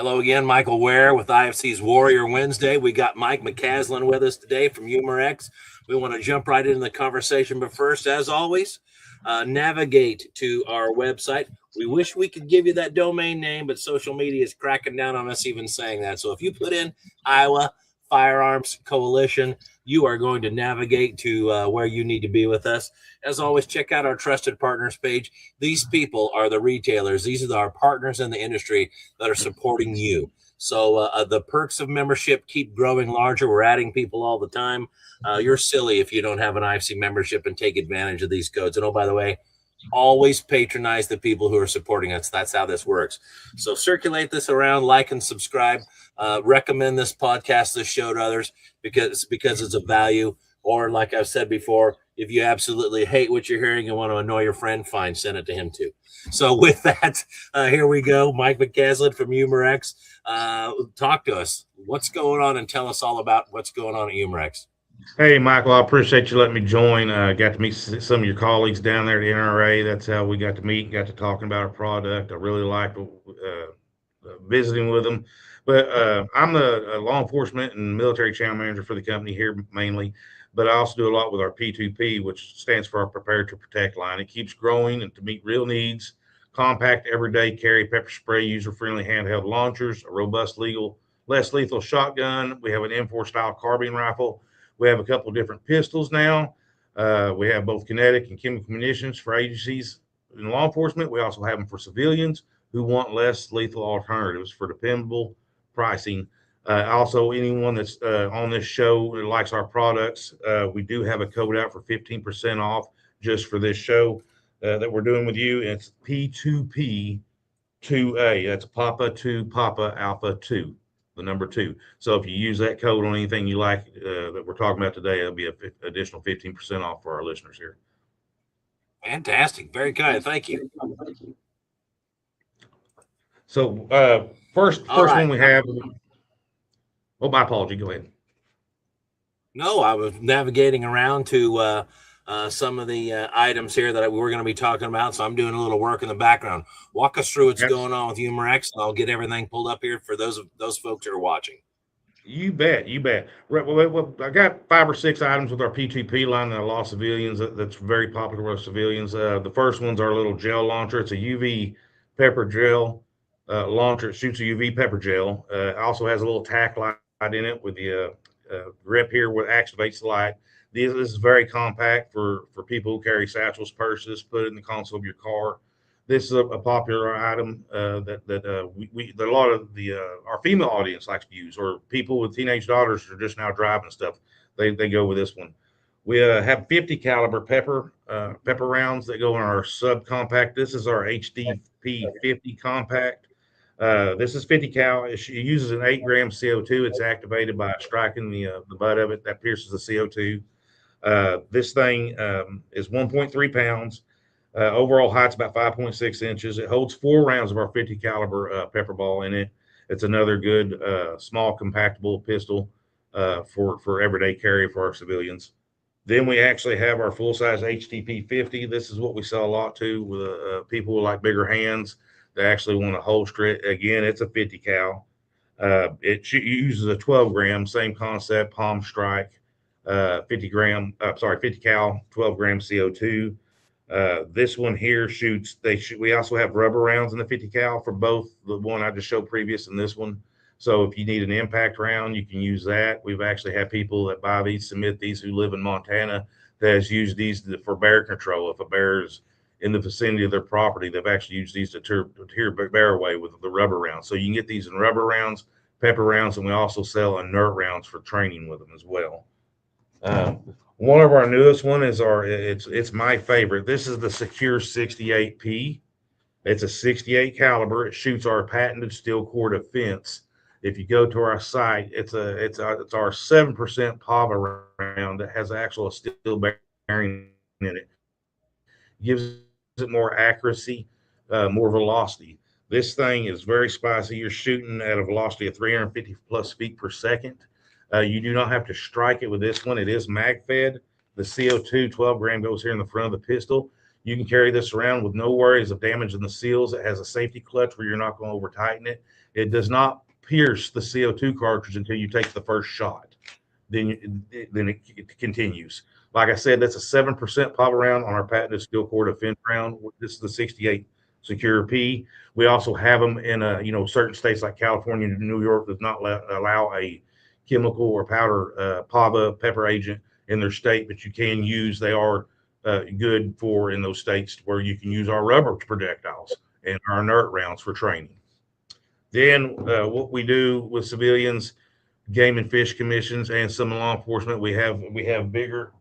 Hello again, Michael Ware with IFC's Warrior Wednesday. We got Mike McCaslin with us today from Humorex. We want to jump right into the conversation, but first, as always, navigate to our website. We wish we could give you that domain name, but social media is cracking down on us even saying that. So if you put in Iowa Firearms Coalition, you are going to navigate to where you need to be with us. As always, check out our trusted partners page. These people are the retailers. These are our partners in the industry that are supporting you. So the perks of membership keep growing larger. We're adding people all the time. You're silly if you don't have an IFC membership and take advantage of these codes. And oh, by the way, always patronize the people who are supporting us. That's how this works. So circulate this around, like and subscribe. Recommend this podcast, this show to others because it's of value. Or like I've said before, if you absolutely hate what you're hearing and want to annoy your friend, fine, send it to him too. So with that, here we go. Mike McCaslin from Humorex. Talk to us. What's going on and tell us all about what's going on at Humorex. Hey, Michael, I appreciate you letting me join. Got to meet some of your colleagues down there at the NRA. That's how we got to meet, got to talking about our product. I really liked visiting with them. But I'm the law enforcement and military channel manager for the company here mainly. But I also do a lot with our P2P, which stands for our Prepare to Protect line. It keeps growing and to meet real needs. Compact, everyday carry, pepper spray, user-friendly handheld launchers, a robust, less lethal shotgun. We have an M4 style carbine rifle. We have a couple of different pistols now. We have both kinetic and chemical munitions for agencies in law enforcement. We also have them for civilians who want less lethal alternatives for dependable pricing. Also, anyone that's on this show that likes our products, we do have a code out for 15% off just for this show that we're doing with you. It's P2P 2A. That's Papa 2 Papa Alpha 2. The number 2. So if you use that code on anything you like that we're talking about today, it'll be an additional 15% off for our listeners here. Fantastic. Very kind. Thank you. So first one we have. Oh, my apology. Go ahead. No, I was navigating around to some of the items here that we're going to be talking about. So I'm doing a little work in the background. Walk us through what's going on with Humorex, and I'll get everything pulled up here for those folks who are watching. You bet. Well, I got 5 or 6 items with our P2P line that law civilians that's very popular with civilians. The first one's our little gel launcher. It's a UV pepper gel launcher. It shoots a UV pepper gel. It also has a little tack light in it with the grip here where it activates the light. This is very compact for people who carry satchels, purses, put it in the console of your car. This is a popular item that a lot of our female audience likes to use, or people with teenage daughters who are just now driving stuff. They go with this one. We have 50 caliber pepper rounds that go in our subcompact. This is our HDP 50 compact. This is 50 cal. It uses an 8-gram CO2. It's activated by striking the butt of it that pierces the CO2. This thing is 1.3 pounds. Overall height's about 5.6 inches. It holds 4 rounds of our 50 caliber pepper ball in it. It's another good small compactable pistol for everyday carry for our civilians. Then we actually have our full-size HTP 50. This is what we sell a lot to with people who like bigger hands. They actually want to holster it. Again, it's a 50 cal. It uses a 12 gram, same concept, palm strike, 50 cal, 12 gram CO2. This one here shoots. We also have rubber rounds in the 50 cal for both the one I just showed previous and this one. So if you need an impact round, you can use that. We've actually had people that buy these, submit these, who live in Montana, that has used these for bear control. If a bear is in the vicinity of their property, they've actually used these to tear bear away with the rubber rounds. So you can get these in rubber rounds, pepper rounds, and we also sell inert rounds for training with them as well. One of our newest one is it's my favorite. This is the Secure 68P. It's a 68 caliber. It shoots our patented steel core defense. If you go to our site, it's our 7% PAVA round that has actual steel bearing in it. Gives it more accuracy, more velocity. This thing is very spicy. You're shooting at a velocity of 350 plus feet per second. You do not have to strike it with this one. It is mag fed. The CO2 12 gram goes here in the front of the pistol. You can carry this around with no worries of damaging the seals. It has a safety clutch where you're not going to over tighten it. It does not pierce the CO2 cartridge until you take the first shot. Then it continues. Like I said, that's a 7% pop round on our patented steel core defense round. This is the 68 Secure P. We also have them in certain states like California and New York does not allow a chemical or powder PAVA pepper agent in their state, but you can use. They are good for in those states where you can use our rubber projectiles and our inert rounds for training. Then what we do with civilians, game and fish commissions, and some law enforcement, we have bigger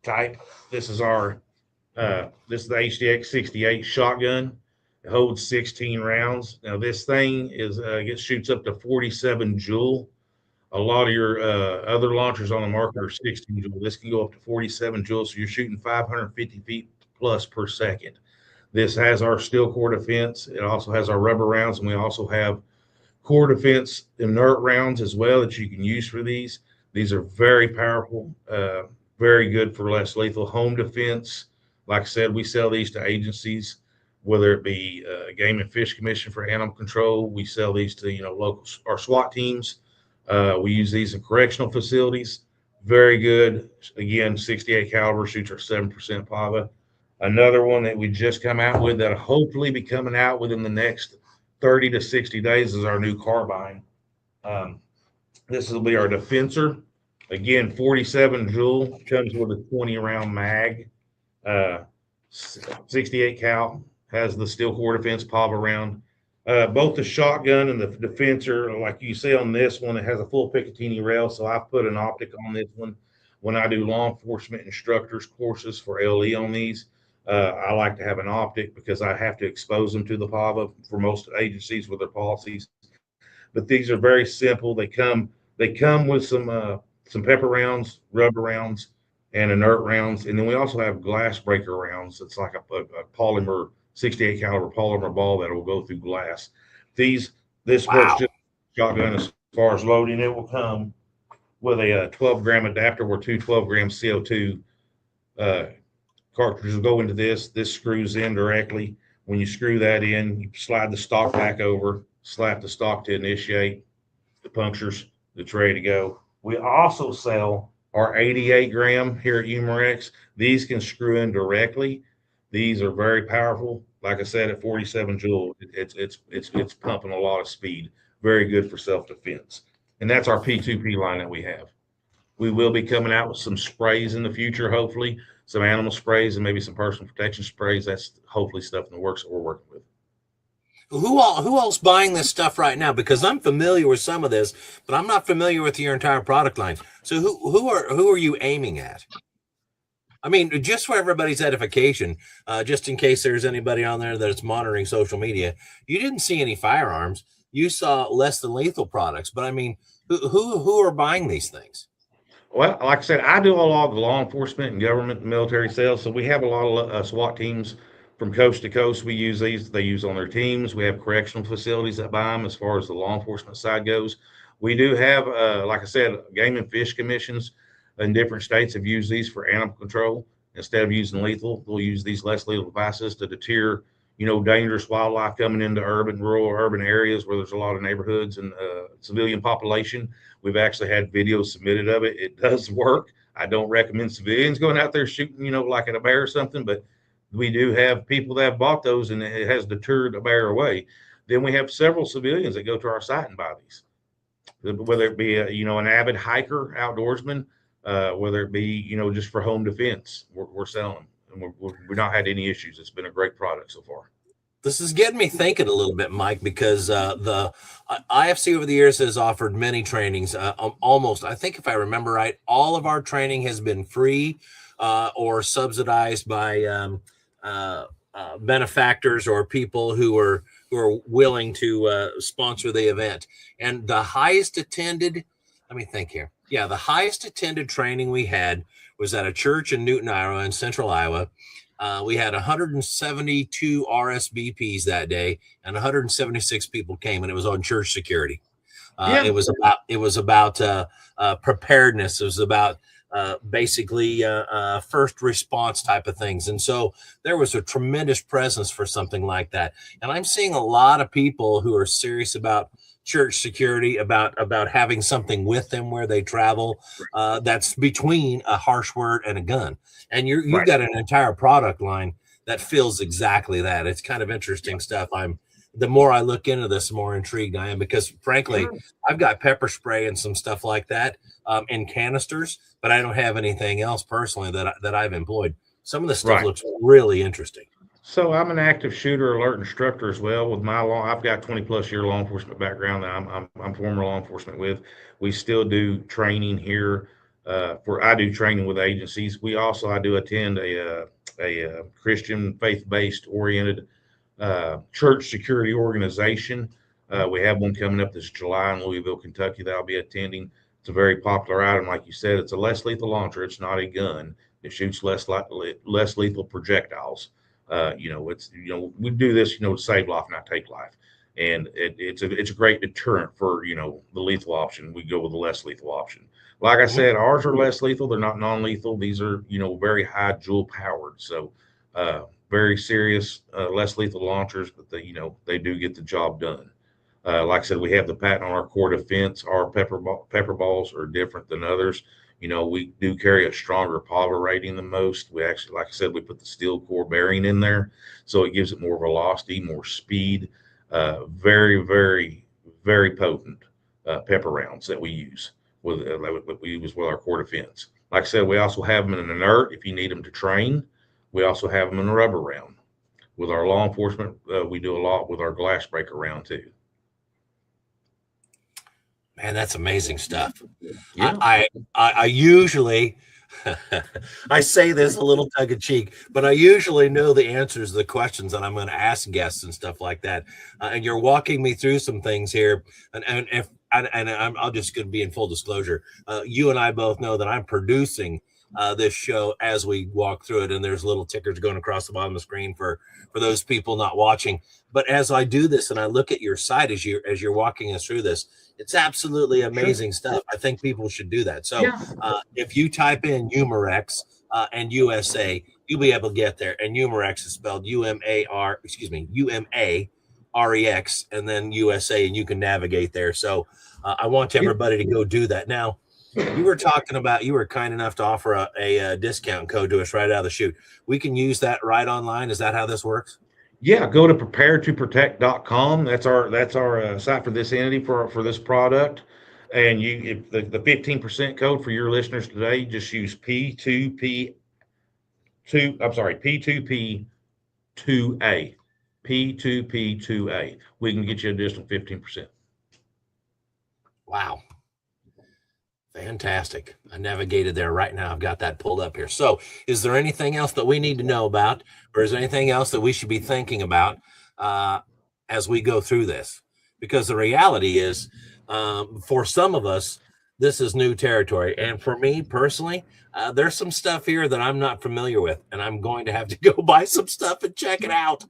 type. This is our this is the HDX 68 shotgun. It holds 16 rounds. Now this thing shoots up to 47 joule. A lot of your other launchers on the market are 16 joule. This can go up to 47 joules, so you're shooting 550 feet plus per second. This has our steel core defense. It also has our rubber rounds, and we also have core defense inert rounds as well that you can use for these. These are very powerful, very good for less lethal home defense. Like I said, we sell these to agencies, whether it be Game and Fish Commission for animal control. We sell these to local our SWAT teams. We use these in correctional facilities. Very good. Again, 68 caliber, shoots our 7% PAVA. Another one that we just come out with that hopefully be coming out within the next 30 to 60 days is our new carbine. This will be our Defensor. Again, 47 joule, comes with a 20 round mag. 68 cal, has the steel core defense PAVA round. Both the shotgun and the Defensor, like you see on this one, it has a full Picatinny rail, so I put an optic on this one. When I do law enforcement instructors courses for LE on these, I like to have an optic because I have to expose them to the PAVA for most agencies with their policies. But these are very simple. They come with some pepper rounds, rubber rounds, and inert rounds, and then we also have glass breaker rounds. It's like a polymer 68 caliber polymer ball that will go through glass. This works just shotgun as far as loading. It will come with a 12-gram adapter where 12-gram CO2 cartridges will go into this. This screws in directly. When you screw that in, you slide the stock back over, slap the stock to initiate the punctures. It's ready to go. We also sell our 88-gram here at Umarex. These can screw in directly. These are very powerful. Like I said, at 47 joule, it's pumping a lot of speed. Very good for self-defense. And that's our P2P line that we have. We will be coming out with some sprays in the future, hopefully, some animal sprays and maybe some personal protection sprays. That's hopefully stuff in the works that we're working with. Who else buying this stuff right now? Because I'm familiar with some of this, but I'm not familiar with your entire product line. So who are you aiming at? I mean, just for everybody's edification, just in case there's anybody on there that's monitoring social media, you didn't see any firearms. You saw less than lethal products. But I mean, who are buying these things? Well, like I said, I do a lot of the law enforcement and government and military sales. So we have a lot of SWAT teams from coast to coast. We use these. They use on their teams. We have correctional facilities that buy them as far as the law enforcement side goes. We do have, like I said, game and fish commissions in different states have used these for animal control. Instead of using lethal, they'll use these less lethal devices to deter, dangerous wildlife coming into rural urban areas where there's a lot of neighborhoods and civilian population. We've actually had videos submitted of it. It does work. I don't recommend civilians going out there shooting, like at a bear or something, but we do have people that have bought those and it has deterred a bear away. Then we have several civilians that go to our site and buy these, whether it be an avid hiker, outdoorsman, whether it be just for home defense. We're selling them, and we've not had any issues. It's been a great product so far. This is getting me thinking a little bit, Mike, because the IFC over the years has offered many trainings. Almost, I think if I remember right, all of our training has been free or subsidized by benefactors or people who are willing to sponsor the event. And the highest attended, let me think here. Yeah, the highest attended training we had was at a church in Newton, Iowa, in central Iowa. We had 172 RSVPs that day, and 176 people came, and it was on church security. It was about preparedness. It was about basically first response type of things. And so there was a tremendous presence for something like that. And I'm seeing a lot of people who are serious about church security, about having something with them where they travel, that's between a harsh word and a gun. And you've got an entire product line that feels exactly that. It's kind of interesting stuff. The more I look into this, the more intrigued I am, because frankly, I've got pepper spray and some stuff like that in canisters, but I don't have anything else personally that I've employed. Some of the stuff looks really interesting. So I'm an active shooter alert instructor as well. With my I've got 20+ year law enforcement background that I'm former law enforcement with. We still do training here. I do training with agencies. I do attend a Christian faith-based oriented church security organization. We have one coming up this July in Louisville, Kentucky, that I'll be attending. It's a very popular item. Like you said, it's a less lethal launcher. It's not a gun. It shoots less lethal projectiles. We do this, to save life, not take life. And it's a great deterrent for, the lethal option. We go with the less lethal option. Like I said, ours are less lethal. They're not non-lethal. These are, very high joule powered. So, very serious, less lethal launchers, but they do get the job done. Like I said, we have the patent on our core defense. Our pepper balls are different than others. We do carry a stronger polymer rating than most. We actually, like I said, we put the steel core bearing in there, so it gives it more velocity, more speed. Very, very, very potent pepper rounds that we use with our core defense. Like I said, we also have them in an inert if you need them to train. We also have them in a rubber round. With our law enforcement, we do a lot with our glass breaker round too. Man, that's amazing stuff. Yeah. I usually, I say this a little tongue in cheek, but I usually know the answers to the questions that I'm going to ask guests and stuff like that. And you're walking me through some things here. I'll just going to be in full disclosure. You and I both know that I'm producing this show as we walk through it, and there's little tickers going across the bottom of the screen for those people not watching. But as I do this and I look at your site as you're walking us through this, it's absolutely amazing stuff. I think people should do that. So if you type in Umarex and USA, you'll be able to get there. And Umarex is spelled UMAREX, and then USA, and you can navigate there. So I want everybody to go do that. Now, you were talking about, you were kind enough to offer a discount code to us right out of the chute. We can use that right online. Is that how this works? Yeah, go to preparetoprotect.com. That's our site for this entity for this product. And if the 15% code for your listeners today, just use P2P2A. P2P2A. We can get you an additional 15%. Wow. Fantastic. I navigated there right now. I've got that pulled up here. So is there anything else that we need to know about, or is there anything else that we should be thinking about as we go through this? Because the reality is, for some of us, this is new territory. And for me personally, there's some stuff here that I'm not familiar with, and I'm going to have to go buy some stuff and check it out.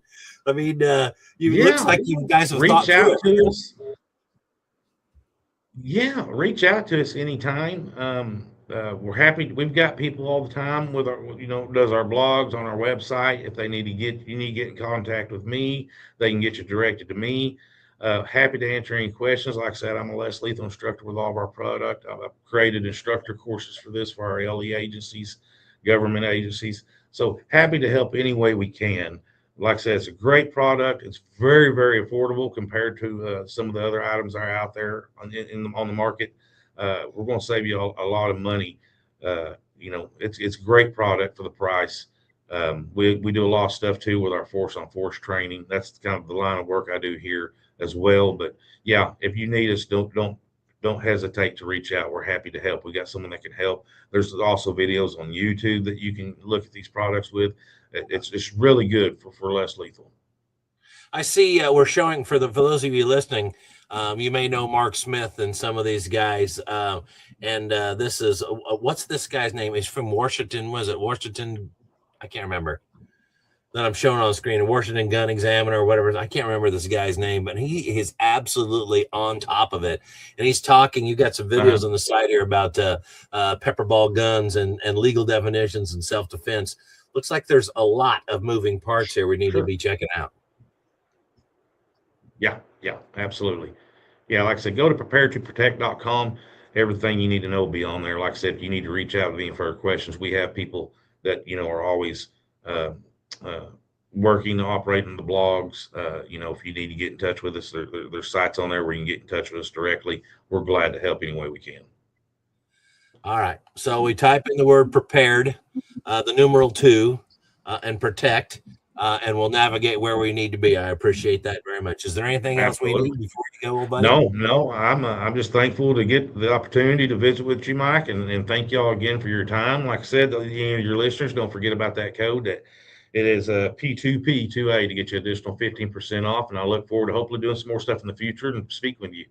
I mean, looks like you guys have thought through it. Yeah, reach out to us anytime. We're happy. We've got people all the time with our, does our blogs on our website. If you need to get in contact with me, they can get you directed to me. Happy to answer any questions. Like I said, I'm a less lethal instructor with all of our product. I've created instructor courses for our LE agencies, government agencies. So happy to help any way we can. Like I said, it's a great product. It's very, very affordable compared to some of the other items that are out there on the market. We're going to save you a lot of money. It's a great product for the price. We do a lot of stuff too with our force on force training. That's kind of the line of work I do here as well. But yeah, if you need us, don't hesitate to reach out. We're happy to help. We got someone that can help. There's also videos on YouTube that you can look at these products with. It's really good for less lethal. I see we're showing for those of you listening, you may know Mark Smith and some of these guys. This is what's this guy's name? He's from Washington. Was it Washington? I can't remember. that I'm showing on the screen, Washington Gun Examiner or whatever. I can't remember this guy's name, but he is absolutely on top of it. And he's talking. You got some videos on the side here about pepper ball guns and legal definitions and self-defense. Looks like there's a lot of moving parts here we need to be checking out. Yeah, absolutely. Yeah, like I said, go to preparetoprotect.com. Everything you need to know will be on there. Like I said, if you need to reach out with any further questions, we have people that, are always working, operating the blogs. If you need to get in touch with us, there's sites on there where you can get in touch with us directly. We're glad to help any way we can. All right. So we type in the word prepared, the numeral 2, and protect, and we'll navigate where we need to be. I appreciate that very much. Is there anything else we need before you go, buddy? No. I'm just thankful to get the opportunity to visit with you, Mike, and thank y'all again for your time. Like I said, your listeners, don't forget about that code. That it is a P2P2A to get you additional 15% off. And I look forward to hopefully doing some more stuff in the future and speaking with you.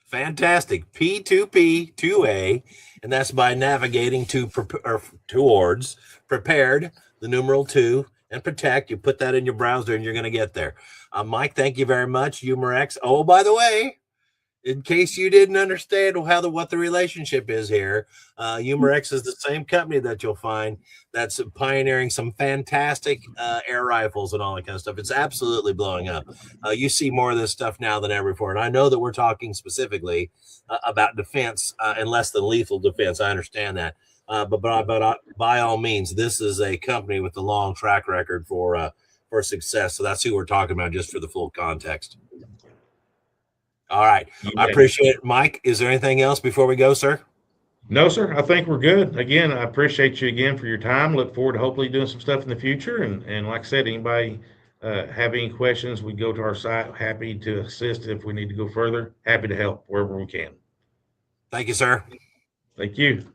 Fantastic. P2P2A, and that's by navigating towards prepared, the numeral 2, and protect. You put that in your browser and you're going to get there. Mike, thank you very much. UMRX. Oh, by the way, in case you didn't understand what the relationship is here, UMRX is the same company that you'll find that's pioneering some fantastic air rifles and all that kind of stuff. It's absolutely blowing up. You see more of this stuff now than ever before. And I know that we're talking specifically about defense and less than lethal defense. I understand that. But by all means, this is a company with a long track record for success. So that's who we're talking about, just for the full context. All right. I appreciate it. Mike, is there anything else before we go, sir? No, sir. I think we're good. Again, I appreciate you again for your time. Look forward to hopefully doing some stuff in the future. And like I said, anybody have any questions, we go to our site. Happy to assist if we need to go further. Happy to help wherever we can. Thank you, sir. Thank you.